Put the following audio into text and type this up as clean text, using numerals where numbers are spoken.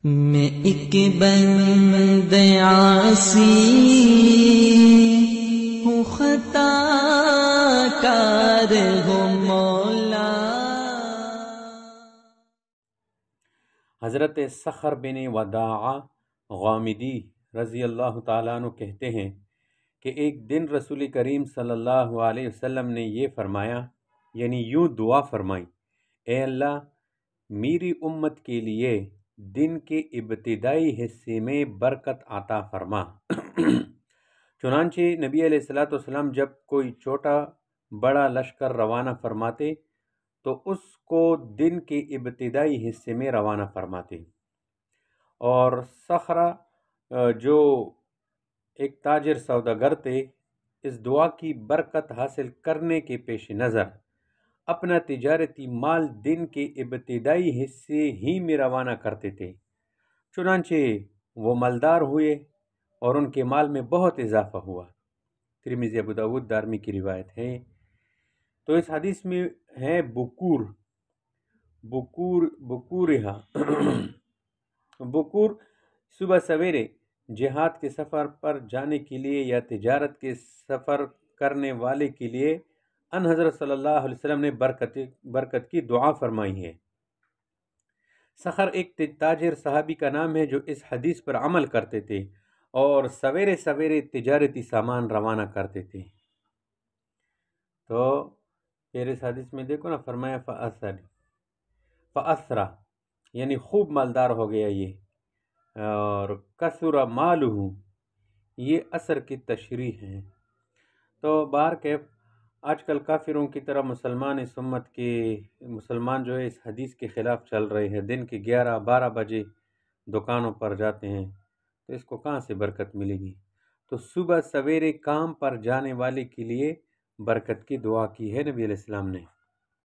میں ایک بند عاصی ہوں، خطا کار ہوں مولا۔ حضرت صخر بن وداع غامدی رضی اللہ تعالیٰ عنہ کہتے ہیں کہ ایک دن رسول کریم صلی اللہ علیہ وسلم نے یہ فرمایا، یعنی یوں دعا فرمائی، اے اللہ میری امت کے لیے دن کے ابتدائی حصے میں برکت عطا فرما۔ چنانچہ نبی علیہ السلام جب کوئی چھوٹا بڑا لشکر روانہ فرماتے تو اس کو دن کے ابتدائی حصے میں روانہ فرماتے، اور صخرہ جو ایک تاجر سوداگر تھے، اس دعا کی برکت حاصل کرنے کے پیش نظر اپنا تجارتی مال دن کے ابتدائی حصے ہی میں روانہ کرتے تھے۔ چنانچہ وہ مالدار ہوئے اور ان کے مال میں بہت اضافہ ہوا۔ ترمذی، ابو داؤد، دارمی کی روایت ہے۔ تو اس حدیث میں ہے بکورہا بکور صبح سویرے جہاد کے سفر پر جانے کے لیے یا تجارت کے سفر کرنے والے کے لیے ان حضرت صلی اللہ علیہ وسلم نے برکت کی دعا فرمائی ہے۔ صخر ایک تاجر صحابی کا نام ہے جو اس حدیث پر عمل کرتے تھے اور سویرے سویرے تجارتی سامان روانہ کرتے تھے۔ تو پھر اس حدیث میں دیکھو نا، فرمایا فَأَثْرَ یعنی خوب مالدار ہو گیا یہ، اور کثر مالہ یہ اثر کی تشریح ہے۔ تو باہر کے آج کل کافروں کی طرح مسلمان جو ہے اس حدیث کے خلاف چل رہے ہیں، دن کے 11-12 بجے دکانوں پر جاتے ہیں، تو اس کو کہاں سے برکت ملے گی؟ تو صبح سویرے کام پر جانے والے کے لیے برکت کی دعا کی ہے نبی علیہ السلام نے۔